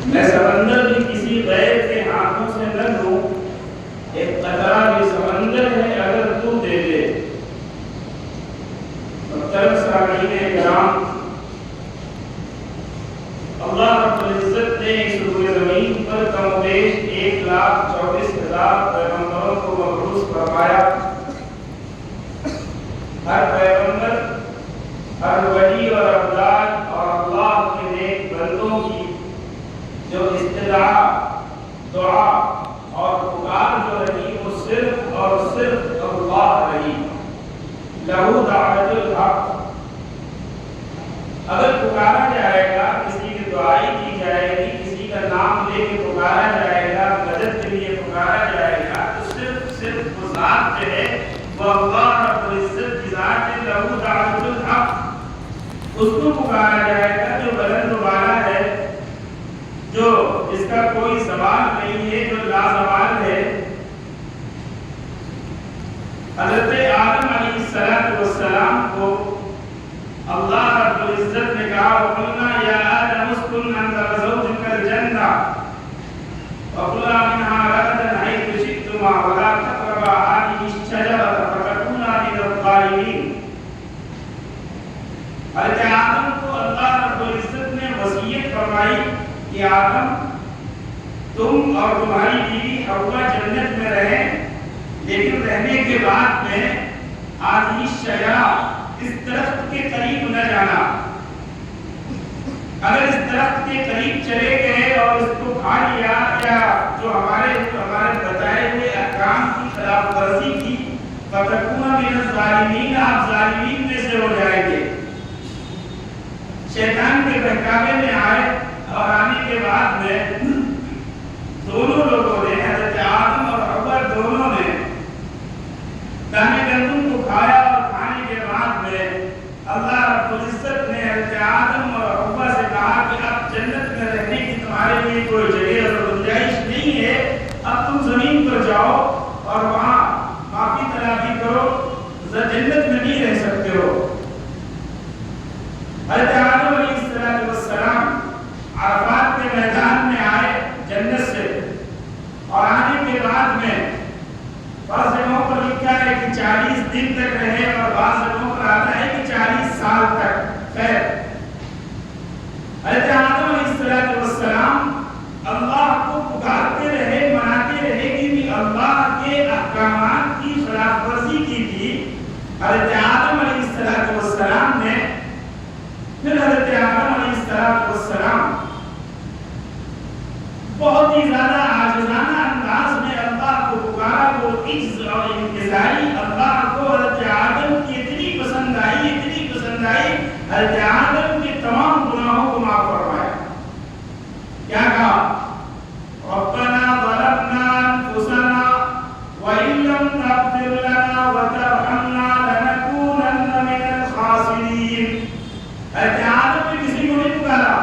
میں سمندر بھی کسی غیر کے ہاتھوں سے نہ لوں، ایک قطرہ بھی سمندر ہے اگر تو دے دے۔ محترم سامعین کرام، اللہ رب العزت نے اس روئے زمین پر کم و بیش 1,24,000 پیغمبروں کو مبعوث فرمایا۔ ہر پیغمبر، ہر ولی اور ابدال اور اللہ کے نیک بندوں کی جو استدعا، دعا اور پکار جو رہی وہ صرف اور صرف اللہ رہی۔ لہو دعوت الحق، اگر پکارا جائے گا، کسی کی دعائی کی جائے گی، کسی کا نام لے کے پکارا جائے گا، مدد کے لیے پکارا جائے گا، تو صرف وہ ذات جو ہے وہ اللہ رب العزت کی ذات ہے۔ لہو دعوت الحق، اس کو پکارا جائے گا جو بلند والا ہے، جو جس کا کوئی سوال نہیں ہے، جو لازوال ہے۔ حضرت آدم علیہ السلام کو اللہ رب العزت نے کہا وَقُلْنَا يَا آدَمُ اسْكُنْ أَنْتَ وَزَوْجُكَ الْجَنَّةَ وَكُلَا مِنْهَا رَغَدًا حَيْثُ شِئْتُمَا وَلَا تَقْرَبَا هَٰذِهِ الشَّجَرَةَ فَتَكُونَا مِنَ الظَّالِمِينَ۔ حضرت آدم کو اللہ رب العزت نے وصیت فرمائی کہ آدم، تم اور تمہاری بیوی حوا جنت میں رہیں، لیکن رہنے کے بعد میں هذه الشجرة، اس درخت کے قریب نہ جانا۔ اگر اس درخت کے قریب چلے گئے اور اس کو کھا لیا یا جو ہمارے بتائے ہوئے احکام کی خلاف ورزی کی، فَتَكُونَ مِنَ الظَّالِمِينَ، آپ ظالمین میں سے ہو جائیں گے۔ شیطان کے بہکاوے میں آئے اور آنے کے بعد میں دونوں لوگوں نے، حضرت آدم اور حوا دونوں نے دانے گندم کو کھایا، اور کھانے کے بعد میں اللہ رب العزت نے حضرت آدم اور حوا سے کہا کہ اب جنت میں رہنے کی تمہارے لیے کوئی جگہ اور گنجائش نہیں ہے، اب تم زمین پر جاؤ اور وہاں معافی طلبی کرو، جنت میں نہیں رہ سکتے ہو۔ حضرت آدم علیہ السلام عرفات کے میدان میں آئے جنت سے، اور آنے کے بعد میں بعض جگہوں پر لکھا ہے کہ 40 دن تک رہے، اور بعض جگہوں پر آتا ہے کہ 40 سال تک۔ خیر، حضرت آدم علیہ السلام اللہ کو پکارتے رہے، مناتے رہے کہ بھی اللہ کے احکامات کی خلاف ورزی کی تھی۔ حضرت آدم علیہ السلام نے پھر حضرت آدم علیہ السلام بہت ہی زیادہ عاجزانہ انداز میں اللہ کو پکارا۔ وہ عجز اور انکساری اللہ کو حضرت آدم کی اتنی پسند آئی، حضرت آدم کے تمام گناہوں کو معاف فرمایا۔ کیا کہا؟ رَبَّنَا ظَلَمْنَا أَنفُسَنَا وَإِن لَّمْ تَغْفِرْ لَنَا وَتَرْحَمْنَا لَنَكُونَنَّ مِنَ الْخَاسِرِينَ۔ حضرت آدم نے کسی کو نہیں پکارا،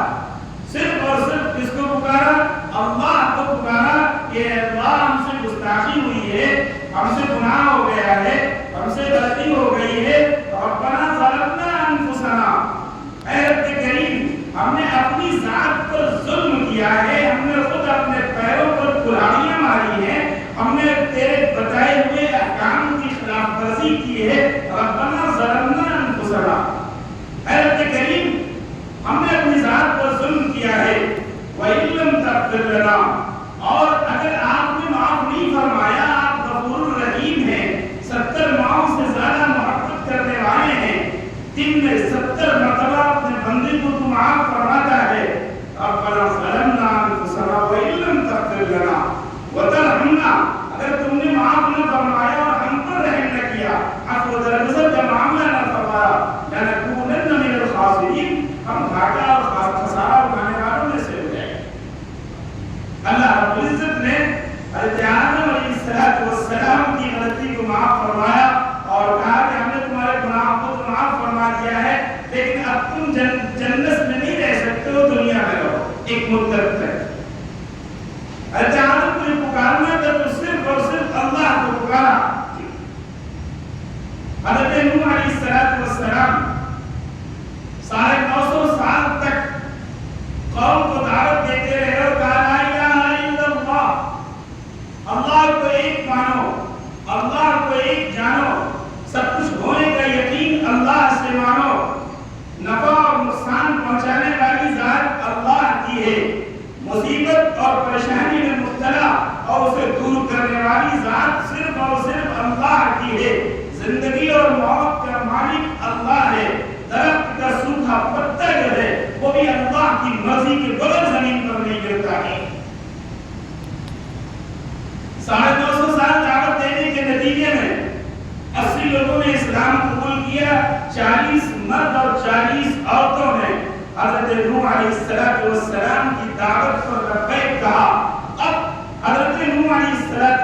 صرف اور صرف کس کو پکارا؟ اللہ کو پکارا کہ اللہ ہم سے گستاخی ہوئی ہے، ہم سے گناہ ہو گیا ہے، ہم سے غلطی ہو گئی ہے، ربنا ظلمنا انفسنا، اے رب کریم ہم نے اپنی ذات پر ظلم کیا ہے، ہم نے خود اپنے پیروں پر کلاڑیاں ماری ہیں، ہم نے تیرے بتائے ہوئے احکام کی خلاف ورزی کی ہے، ربنا ظلمنا انفسنا، اے رب کریم ہم نے اپنی ذات پر ظلم کیا ہے، وَإِن لَّمْ تَغْفِرْ لَنَا، اور اگر آپ نے معاف نہیں فرمایا، آپ غفور الرحیم ہیں، 70 ماؤں سے زیادہ محبت کرنے والے ہیں، دن میں 70 مرتبہ اپنے بندے کو تو معاف فرماتا ہے۔ ربنا ظلمنا انفسنا وَإِن لَّمْ تَغْفِرْ لَنَا وَتَرْحَمْنَا، اگر تم نے معاف نہ فرمایا اور ہم پر رحم نہ کیا، عفو و درگزر کا معاملہ نہ فرمایا، لَنَكُونَنَّ مِنَ الْخَاسِرِينَ، ہم گھاٹا اور خسارہ اٹھانے والوں میں سے ہو جائیں۔ اللہ رب العزت نے حضرت آدم علیہ السلام کی غلطی کو معاف فرمایا اور کہا کہ ہم نے تمہارے گناہوں کو تو معاف فرما دیا ہے، لیکن اب تم جنت میں نہیں رہ سکتے ہو، دنیا میں رہو ایک مدت تک۔ حضرت آدم کو یہ پکارنا تھا تو صرف اور صرف اللہ کو پکارا۔ حضرت نوح علیہ السلام 950 سال تک قوم کو دعوت دیتے رہے اور مانو، اللہ کو ایک جانو، سب کچھ ہونے کا یقین اللہ سے مانو، نفع اور نقصان پہنچانے والی ذات اللہ کی ہے، مصیبت اور پریشانی میں مبتلا اور اسے دور کرنے والی ذات صرف اور صرف اللہ کی ہے، زندگی اور موت کا مالک اللہ ہے، درخت کا سوکھا پتا جو ہے وہ بھی اللہ کی مرضی کے بغیر زمین پر نہیں گرتا ہے۔ 250 سال دعوت دینے کے نتیجے میں 80 لوگوں نے اسلام قبول کیا، 40 مرد اور 40 عورتوں نے حضرت نوح علیہ السلام کی دعوت پر لبیک کہا۔ اب حضرت نوح علیہ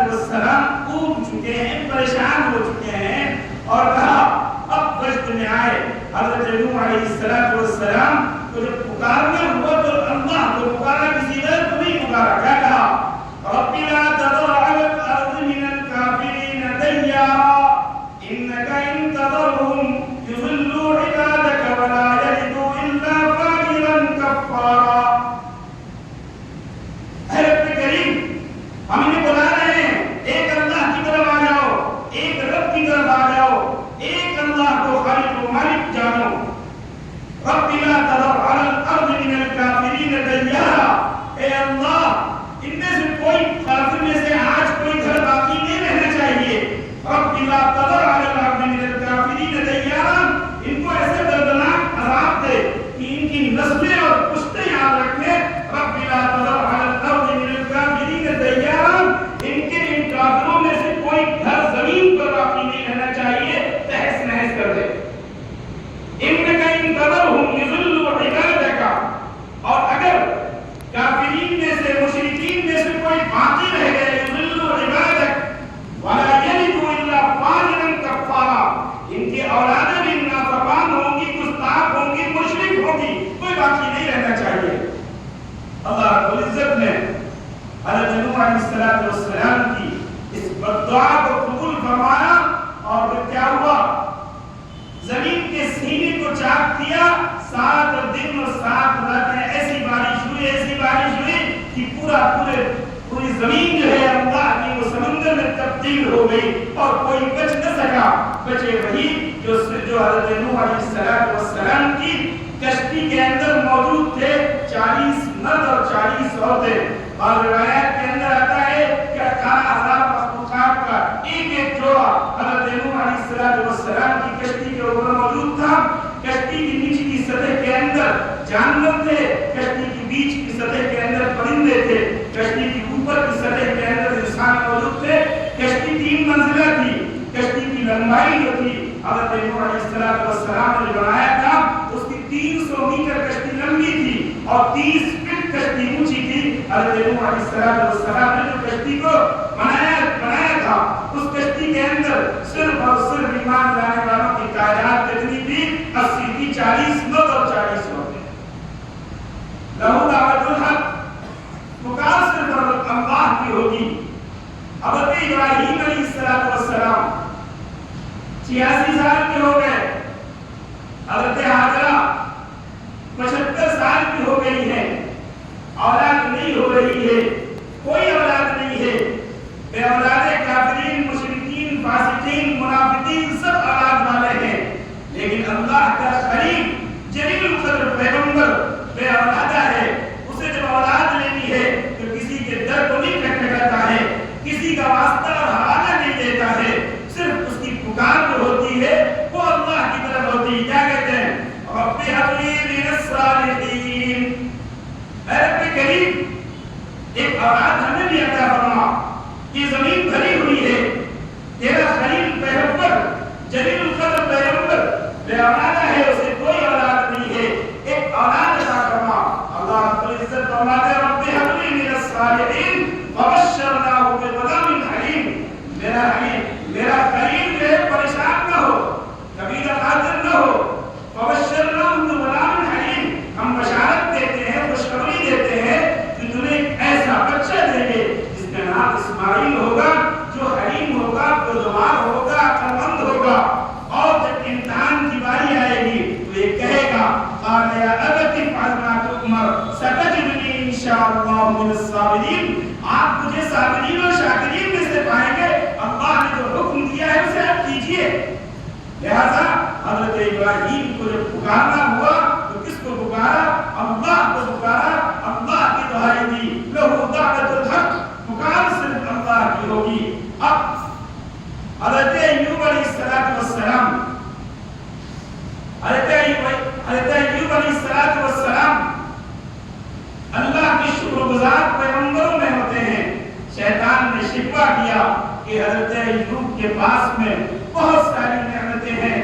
السلام اوب چکے ہیں، پریشان ہو چکے ہیں اور کہا اب وقت میں آئے۔ حضرت نوح علیہ السلام کو جب پکارنا ہوا تو اللہ کو پکارا، کسی غیر کو نہیں پکارا۔ کیا کہا؟ رب لا تذر على الارض من الكافرين ديارا انك ان تذرهم يضلوا عبادك ولا يلدوا الا فاجرا كفارا۔ اے رب کریم، ہم انہیں بلا رہے ہیں، ایک اللہ کی طرف آ جاؤ، ایک رب کی طرف آ جاؤ، ایک اللہ کو خالق و مالک جانو۔ رب لا تذر على الارض من الكافرين ديارا، اے اللہ ان میں سے کوئی کافر میں سے آج کوئی گھر باقی نہیں رہنا چاہیے۔ رب لا تذر على الارض من الكافرين ديارا، ان کو ایسے دردناک عذاب دے کہ ان کی نسلیں اور پشتیں یاد رکھیں۔ رب لا تذر على الارض من الكافرين ديارا، ان کے ان کافروں میں سے کوئی گھر زمین پر باقی نہیں رہنا چاہیے، تہس نہس کر دے۔ انك ان تذرهم يضلوا عبادك، اور اگر کافرین میں سے مشرکین میں سے کوئی باقی رہ گئے، يضلوا عبادك ولا يلدوا الا فاجرا كفارا، ان کی اولادیں بھی نافرمان ہوں گی، گستاخ ہوں گی، مشرک ہوں گی، کوئی باقی نہیں رہنا چاہیے۔ اللہ رب العزت نے حضرت نوح علیہ السلام کی اس بددعا کو قبول فرمایا، اور پھر کیا ہوا؟ زمین کے سینے کو چاک دیا، 7 دن اور 7 راتیں ایسی بارش ہوئی کہ پوری زمین جو ہے اللہ کی وہ سمندر میں تبدیل ہو گئی اور کوئی بچ نہ سکا۔ بچے وہی جو حضرت نوح علیہ السلام کی کشتی کے اندر موجود تھے، 40 مرد اور 40 عورتیں۔ اور روایات کے اندر آتا ہے کہ 18,000 مخلوقات کا ایک جوڑا حضرت نوح علیہ السلام کی کشتی کے اوپر موجود تھا۔ کشتی کی نیچے کی سطح کے اندر جانور تھے، کشتی کی بیچ کی سطح کے اندر پرندے تھے، کشتی کی اوپر کی سطح کے اندر انسان موجود تھے۔ کشتی 3 منزلہ تھی۔ کشتی کی لمبائی جو تھی حضرت نوح علیہ السلام نے بنایا تھا، اس کی 300 میٹر کشتی لمبی تھی اور 30 فٹ کشتی اونچی تھی۔ حضرت نوح علیہ السلام نے جو کشتی کو بنایا تھا، اس کشتی کے اندر صرف اور صرف ایمان لانے والوں کی تعداد کتنی تھی؟ 80 تھی، 40 مرد اور 40 عورتیں۔ لہو دعوت الحق، پکار صرف اللہ کی ہوگی۔ حضرت ابراہیم علیہ السلام 86 سال کے ہو گئے، حضرت ہاجرہ 75 سال کی ہو گئی ہے، اولاد نہیں ہو رہی ہے، کوئی اولاد نہیں ہے، بے اولاد کافرین، مشرکین، فاسقین، منافقین سب اولاد والے ہیں، لیکن اللہ کا خلیل جلیل القدر پیغمبر بے اولادہ ہے۔ اسے جب اولاد لینی ہے تو کسی کے در کو نہیں کھٹکھٹاتا ہے، کسی کا واسطہ اور حوالہ نہیں دیتا ہے، صرف اس کی پکار جو ہوتی ہے وہ اللہ کی طرف ہوتی ہے۔ کیا کہتے ہیں؟ رب هب لي من الصالحین، اے رب کریم ایک اولاد ہمیں بھی عطا فرما۔ یہ زمین بھری ہوئی ہے، تیرا خلیل پیغمبر جلیل القدر پیغمبر بے اولادہ ہے، اسے کوئی اولاد نہیں ہے، ایک اولاد عطا فرما۔ اللہ رب العزت فرماتے ہیں رب هب لي من الصالحین فبشرناه بغلام حلیم، میرا خلیل جو ہے پریشان نہ ہو، کبھی خاطر نہ ہو۔ فبشرناه بغلام حلیم، ہم بشارت دیتے ہیں، خوشخبری دیتے ہیں کہ تمہیں ایک ایسا بچہ دیں گے جس کا نام اسماعیل ہوگا، جو حلیم ہوگا، بردبار ہوگا، عقلمند ہوگا، اور جب امتحان کی باری آئے گی تو یہ کہے گا قال یا ابت افعل ما تؤمر ستجدنی ان شاء اللہ من الصابرین، آپ مجھے صابرین اور شاکرین میں سے پائیں گے، اللہ نے جو حکم دیا ہے اسے آپ کیجئے. لہذا حضرت ابراہیم کو جب پکارنا ہوا تو کس کو پکارا؟ اللہ کو پکارا. اللہ کی دعائی دی، لہو دعوت الحق، پکار صرف اللہ کی ہوگی. اب حضرت ایوب علیہ السلام اللہ کی شکر گزار پیغمبروں میں ہوتے ہیں. شیطان نے شکوہ کیا کہ حضرت ایوب کے پاس میں بہت ساری نعمتیں ہیں.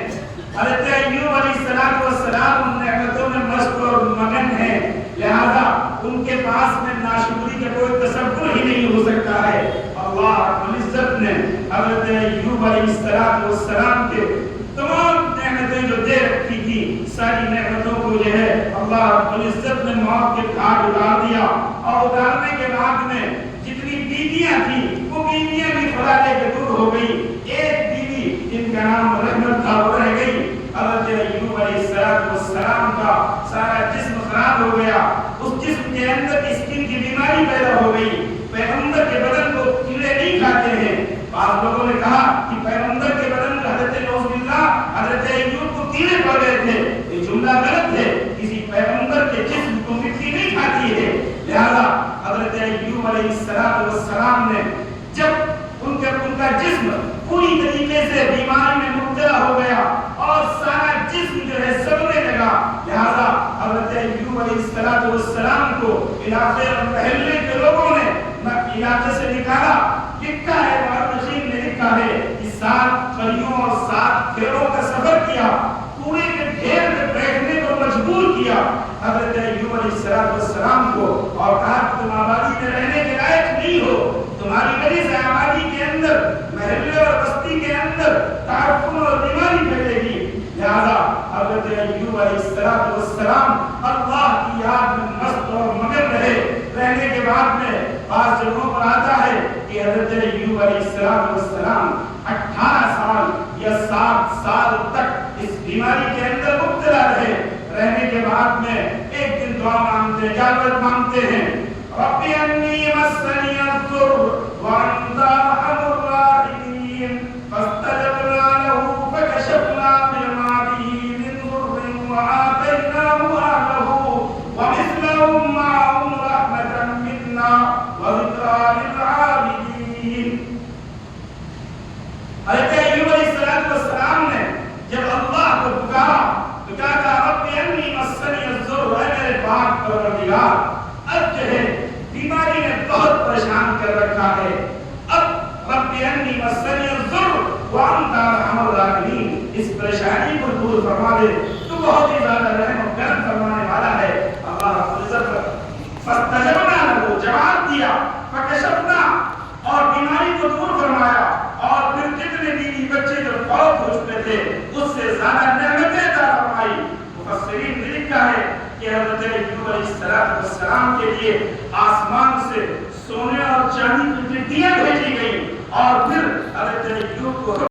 حضرت ایوب علیہ السلام ان نعمتوں میں مست اور مگن ہیں، لہذا ان کے پاس میں ناشکری کا کوئی تصور ہی نہیں ہو سکتا ہے. اللہ رب العزت نے حضرت ایوب علیہ السلام کے تمام نعمتیں جو دے رکھی تھی، ساری نعمتوں کو جو ہے اللہ رب العزت نے موت کے گھاٹ اتار دیا. اور اتارنے کے بعد میں جتنی بیویاں تھیں وہ بیویاں بھی خدا کے دور ہو گئی. ایک بیوی جن کا نام رحمت تھا وہ رہ گئی. حضرت ایوب علیہ السلام کا سارا جسم خراب ہو گیا. اس جسم کے اندر اسکن کی بیماری پیدا ہو گئی. پیغمبر کے بدن کو کیڑے نہیں کھاتے ہیں. بعض لوگوں نے کہا کہ پیغمبر کے بدن حضرت حضرت ایوب کو کیڑے پڑ گئے تھے. یہ جملہ غلط ہے. کسی پیغمبر کے جسم کو مٹی نہیں کھاتی ہے. لہذا حضرت ایوب علیہ السلام نے جب ان کا جسم پوری طریقے سے بیماری میں مبتلا ہو گیا اور سارا جسم جو ہے سڑنے لگا، لہذا حضرت ایوب علیہ السلام کو علاقے اور محلے کے لوگوں نے علاقے سے نکالا. لکھا ہے، مورخین نے لکھا ہے کہ 7 قریوں اور 7 پھیروں کا سفر کیا، پورے کے ڈھیر میں بیٹھنے کو مجبور کیا حضرت ایوب علیہ السلام کو، اور کہا کہ تم آبادی میں رہنے کے لائق نہیں ہو. تمہاری وجہ سے آبادی کے اندر، محلے اور بستی کے اندر تعفن اور بیماری پھیلے گی. لہذا حضرت ایوب علیہ السلام اللہ کی یاد میں مست اور مگن رہنے کے بعد میں بعض جگہوں پر آتا ہے کہ حضرت ایوب علیہ السلام 18 سال یا 7 سال تک اس بیماری کے اندر مبتلا رہنے کے بعد میں ایک دن دعا مانگتے ہیں، اجابت مانگتے ہیں. رب انی مسنی الضر وانت ارحم الراحمین فاستجبنا له فکشفنا ما به من ضر وآتیناه اهله ومثلهم معهم رحمة منا وذکریٰ للعابدین. حضرت ایوب علیہ السلام نے جب اللہ کو پکارا تو کیا کہا؟ رب انی مسنی الضر، اے میرے پاک پروردگار، اب جو ہے بیماری نے بہت پریشان کر رکھا ہے. اب رب انی مسنی الضر وانت ارحم الراحمین، اس پریشانی کو دور فرما دے، تو بہت ہی زیادہ رحم و کرم فرمانے والا ہے. اللہ رب العزت فاستجبنا له، جواب دیا، فکشفنا، اور بیماری کو دور فرمایا، اور پھر جتنے بیوی بچے جو فوت ہو چکے تھے اس سے زیادہ نعمتیں عطا فرمائی. مفسرین نے لکھا ہے کہ حضرت ایوب علیہ السلام کے لیے آسمان سے سونے اور چاندی کی ٹڈیاں بھیجی گئی، اور پھر حضرت ایوب کو